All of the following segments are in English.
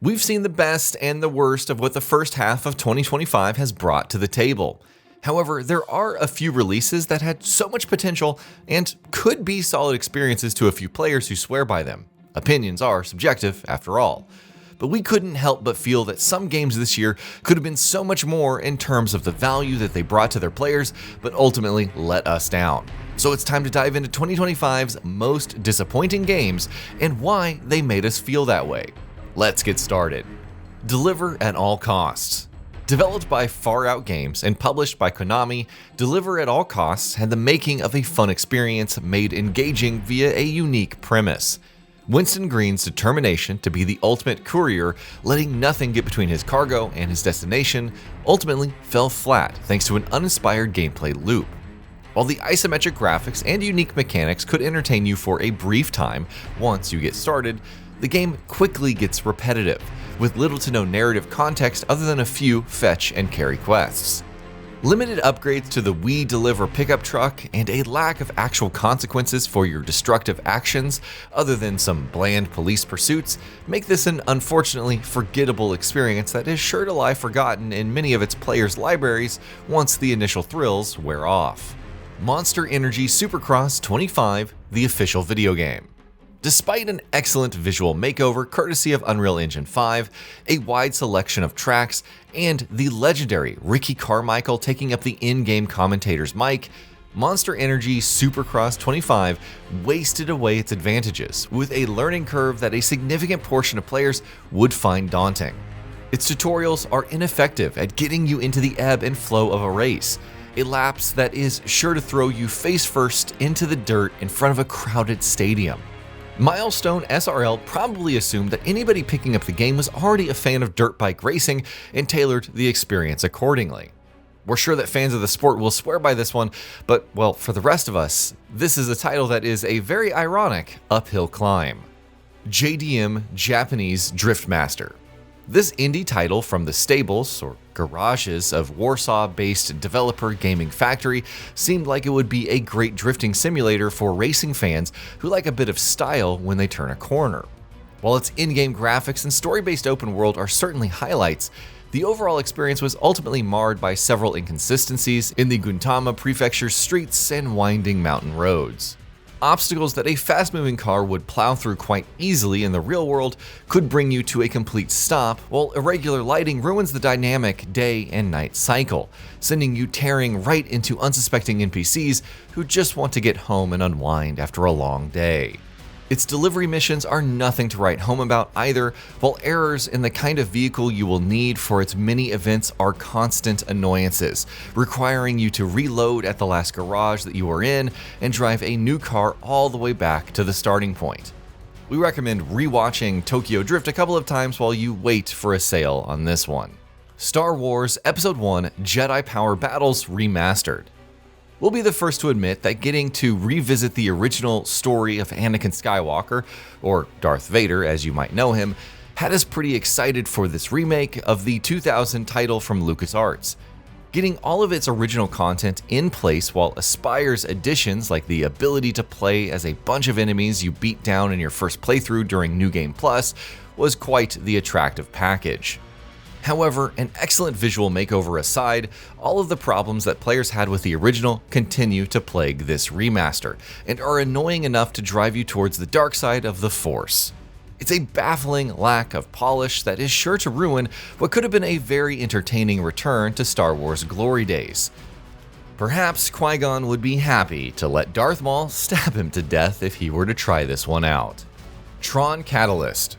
We've seen the best and the worst of what the first half of 2025 has brought to the table. However, there are a few releases that had so much potential and could be solid experiences to a few players who swear by them. Opinions are subjective, after all. But we couldn't help but feel that some games this year could have been so much more in terms of the value that they brought to their players, but ultimately let us down. So it's time to dive into 2025's most disappointing games and why they made us feel that way. Let's get started. Deliver at all costs. Developed by Far Out Games and published by Konami, Deliver at All Costs had the making of a fun experience made engaging via a unique premise. Winston Green's determination to be the ultimate courier, letting nothing get between his cargo and his destination, ultimately fell flat thanks to an uninspired gameplay loop. While the isometric graphics and unique mechanics could entertain you for a brief time once you get started, the game quickly gets repetitive, with little to no narrative context other than a few fetch and carry quests. Limited upgrades to the We Deliver pickup truck and a lack of actual consequences for your destructive actions other than some bland police pursuits make this an unfortunately forgettable experience that is sure to lie forgotten in many of its players' libraries once the initial thrills wear off. Monster Energy Supercross 25, the official video game. Despite an excellent visual makeover courtesy of Unreal Engine 5, a wide selection of tracks, and the legendary Ricky Carmichael taking up the in-game commentator's mic, Monster Energy Supercross 25 wasted away its advantages with a learning curve that a significant portion of players would find daunting. Its tutorials are ineffective at getting you into the ebb and flow of a race, a lapse that is sure to throw you face first into the dirt in front of a crowded stadium. Milestone SRL probably assumed that anybody picking up the game was already a fan of dirt bike racing and tailored the experience accordingly. We're sure that fans of the sport will swear by this one, but, well, for the rest of us, this is a title that is a very ironic uphill climb. JDM Japanese Drift Master. This indie title from the stables, or garages, of Warsaw-based developer Gaming Factory seemed like it would be a great drifting simulator for racing fans who like a bit of style when they turn a corner. While its in-game graphics and story-based open world are certainly highlights, the overall experience was ultimately marred by several inconsistencies in the Gintama Prefecture's streets and winding mountain roads. Obstacles that a fast-moving car would plow through quite easily in the real world could bring you to a complete stop, while irregular lighting ruins the dynamic day and night cycle, sending you tearing right into unsuspecting NPCs who just want to get home and unwind after a long day. Its delivery missions are nothing to write home about either, while errors in the kind of vehicle you will need for its mini events are constant annoyances, requiring you to reload at the last garage that you are in and drive a new car all the way back to the starting point. We recommend rewatching Tokyo Drift a couple of times while you wait for a sale on this one. Star Wars Episode 1 Jedi Power Battles Remastered. We'll be the first to admit that getting to revisit the original story of Anakin Skywalker, or Darth Vader as you might know him, had us pretty excited for this remake of the 2000 title from LucasArts. Getting all of its original content in place while Aspire's additions like the ability to play as a bunch of enemies you beat down in your first playthrough during New Game Plus was quite the attractive package. However, an excellent visual makeover aside, all of the problems that players had with the original continue to plague this remaster, and are annoying enough to drive you towards the dark side of the Force. It's a baffling lack of polish that is sure to ruin what could have been a very entertaining return to Star Wars glory days. Perhaps Qui-Gon would be happy to let Darth Maul stab him to death if he were to try this one out. Tron Catalyst.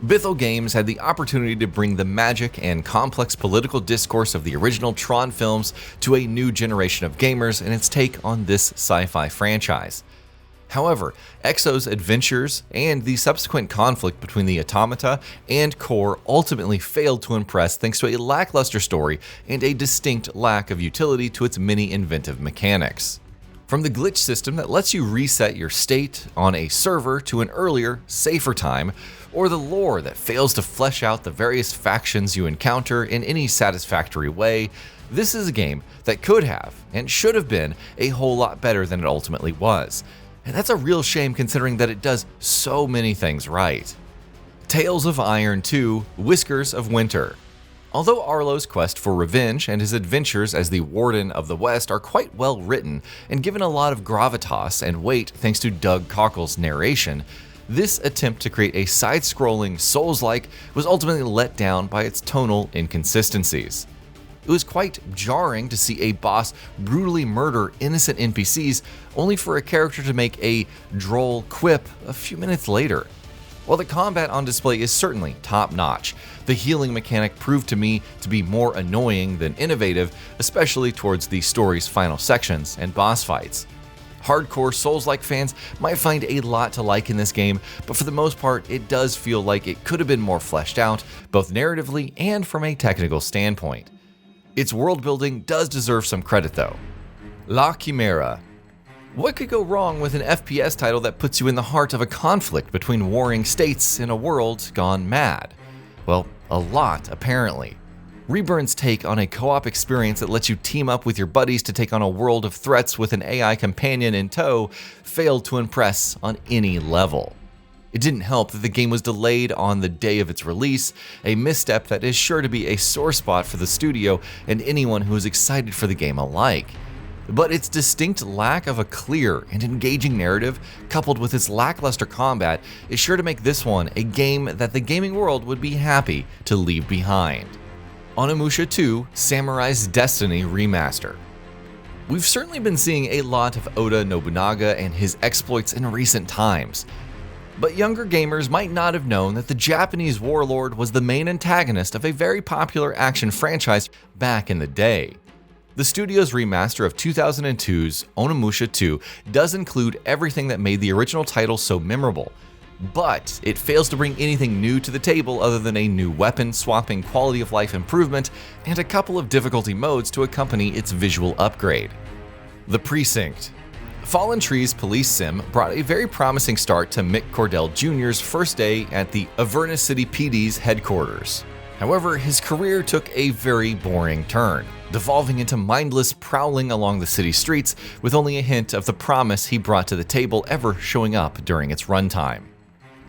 Bithell Games had the opportunity to bring the magic and complex political discourse of the original Tron films to a new generation of gamers in its take on this sci-fi franchise. However, Exo's adventures and the subsequent conflict between the Automata and Core ultimately failed to impress thanks to a lackluster story and a distinct lack of utility to its many inventive mechanics. From the glitch system that lets you reset your state on a server to an earlier, safer time, or the lore that fails to flesh out the various factions you encounter in any satisfactory way, this is a game that could have and should have been a whole lot better than it ultimately was. And that's a real shame considering that it does so many things right. Tales of Iron 2: Whiskers of Winter. Although Arlo's quest for revenge and his adventures as the Warden of the West are quite well written and given a lot of gravitas and weight thanks to Doug Cockle's narration, this attempt to create a side-scrolling Souls-like was ultimately let down by its tonal inconsistencies. It was quite jarring to see a boss brutally murder innocent NPCs only for a character to make a droll quip a few minutes later. While the combat on display is certainly top-notch, the healing mechanic proved to me to be more annoying than innovative, especially towards the story's final sections and boss fights. Hardcore Souls-like fans might find a lot to like in this game, but for the most part, it does feel like it could have been more fleshed out, both narratively and from a technical standpoint. Its world building does deserve some credit though. La Chimera. What could go wrong with an FPS title that puts you in the heart of a conflict between warring states in a world gone mad? Well, a lot, apparently. Reburn's take on a co-op experience that lets you team up with your buddies to take on a world of threats with an AI companion in tow failed to impress on any level. It didn't help that the game was delayed on the day of its release, a misstep that is sure to be a sore spot for the studio and anyone who is excited for the game alike. But its distinct lack of a clear and engaging narrative, coupled with its lackluster combat, is sure to make this one a game that the gaming world would be happy to leave behind. Onimusha 2: Samurai's Destiny Remaster. We've certainly been seeing a lot of Oda Nobunaga and his exploits in recent times. But younger gamers might not have known that the Japanese warlord was the main antagonist of a very popular action franchise back in the day. The studio's remaster of 2002's Onimusha 2 does include everything that made the original title so memorable, but it fails to bring anything new to the table other than a new weapon swapping quality of life improvement and a couple of difficulty modes to accompany its visual upgrade. The Precinct. Fallen Trees police sim brought a very promising start to Mick Cordell Jr.'s first day at the Avernus City PD's headquarters. However, his career took a very boring turn, devolving into mindless prowling along the city streets with only a hint of the promise he brought to the table ever showing up during its runtime.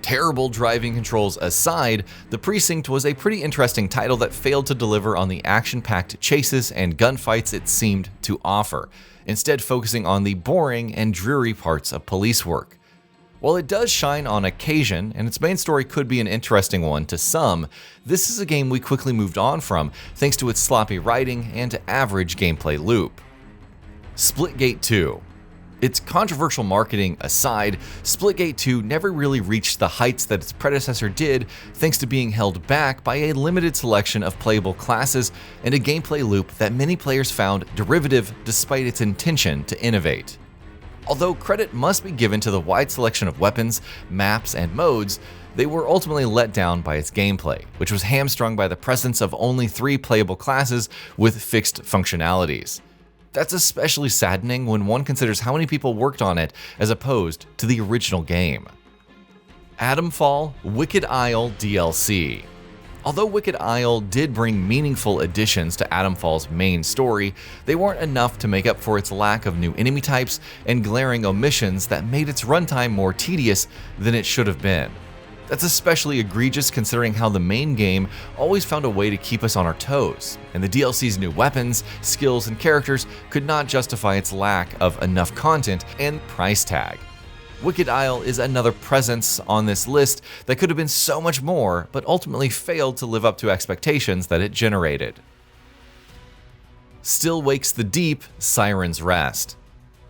Terrible driving controls aside, The Precinct was a pretty interesting title that failed to deliver on the action-packed chases and gunfights it seemed to offer, instead focusing on the boring and dreary parts of police work. While it does shine on occasion, and its main story could be an interesting one to some, this is a game we quickly moved on from thanks to its sloppy writing and average gameplay loop. Splitgate II. Its controversial marketing aside, Splitgate II never really reached the heights that its predecessor did thanks to being held back by a limited selection of playable classes and a gameplay loop that many players found derivative despite its intention to innovate. Although credit must be given to the wide selection of weapons, maps, and modes, they were ultimately let down by its gameplay, which was hamstrung by the presence of only 3 playable classes with fixed functionalities. That's especially saddening when one considers how many people worked on it as opposed to the original game. Atomfall: Wicked Isle DLC. Although Wicked Isle did bring meaningful additions to Atomfall's main story, they weren't enough to make up for its lack of new enemy types and glaring omissions that made its runtime more tedious than it should have been. That's especially egregious considering how the main game always found a way to keep us on our toes, and the DLC's new weapons, skills, and characters could not justify its lack of enough content and price tag. Wicked Isle is another presence on this list that could have been so much more, but ultimately failed to live up to expectations that it generated. Still Wakes the Deep: Siren's Rest.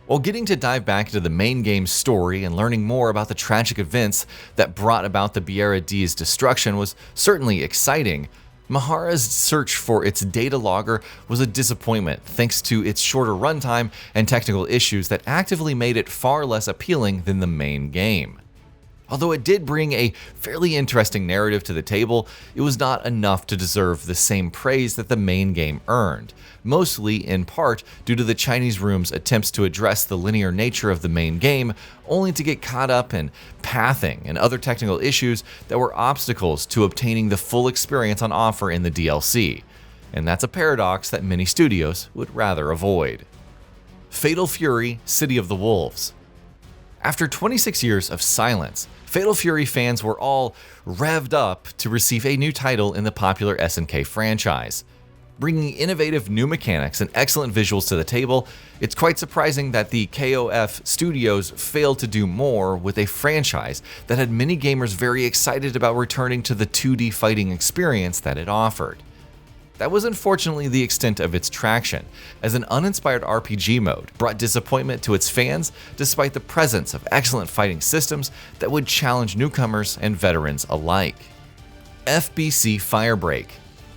While getting to dive back into the main game's story and learning more about the tragic events that brought about the Biera D's destruction was certainly exciting, Mahara's search for its data logger was a disappointment thanks to its shorter runtime and technical issues that actively made it far less appealing than the main game. Although it did bring a fairly interesting narrative to the table, it was not enough to deserve the same praise that the main game earned, mostly in part due to the Chinese Room's attempts to address the linear nature of the main game, only to get caught up in pathing and other technical issues that were obstacles to obtaining the full experience on offer in the DLC. And that's a paradox that many studios would rather avoid. Fatal Fury: City of the Wolves. After 26 years of silence, Fatal Fury fans were all revved up to receive a new title in the popular SNK franchise. Bringing innovative new mechanics and excellent visuals to the table, it's quite surprising that the KOF studios failed to do more with a franchise that had many gamers very excited about returning to the 2D fighting experience that it offered. That was unfortunately the extent of its traction, as an uninspired RPG mode brought disappointment to its fans despite the presence of excellent fighting systems that would challenge newcomers and veterans alike. FBC Fire Break.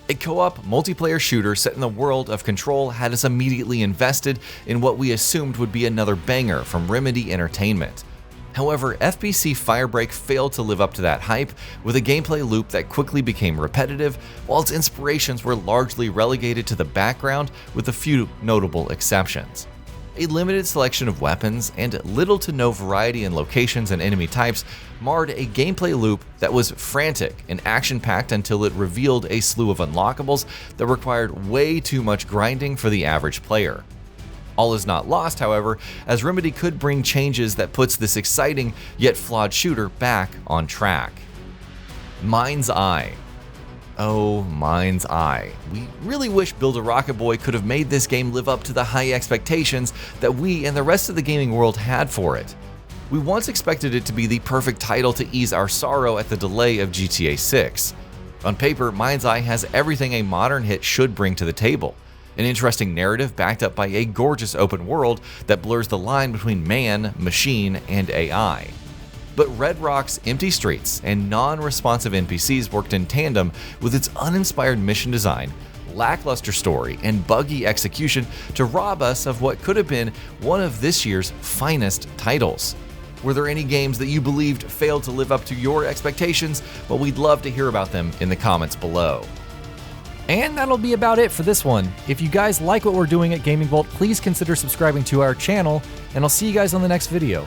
A co-op multiplayer shooter set in the world of Control had us immediately invested in what we assumed would be another banger from Remedy Entertainment. However, FBC Fire Break failed to live up to that hype with a gameplay loop that quickly became repetitive, while its inspirations were largely relegated to the background with a few notable exceptions. A limited selection of weapons and little to no variety in locations and enemy types marred a gameplay loop that was frantic and action-packed until it revealed a slew of unlockables that required way too much grinding for the average player. All is not lost, however, as Remedy could bring changes that puts this exciting yet flawed shooter back on track. MindEye. Oh, MindEye. We really wish Build-A-Rocket Boy could have made this game live up to the high expectations that we and the rest of the gaming world had for it. We once expected it to be the perfect title to ease our sorrow at the delay of GTA 6. On paper, MindEye has everything a modern hit should bring to the table. An interesting narrative backed up by a gorgeous open world that blurs the line between man, machine, and AI. But Red Rock's empty streets and non-responsive NPCs worked in tandem with its uninspired mission design, lackluster story, and buggy execution to rob us of what could have been one of this year's finest titles. Were there any games that you believed failed to live up to your expectations? Well, we'd love to hear about them in the comments below. And that'll be about it for this one. If you guys like what we're doing at Gaming Vault, please consider subscribing to our channel, and I'll see you guys on the next video.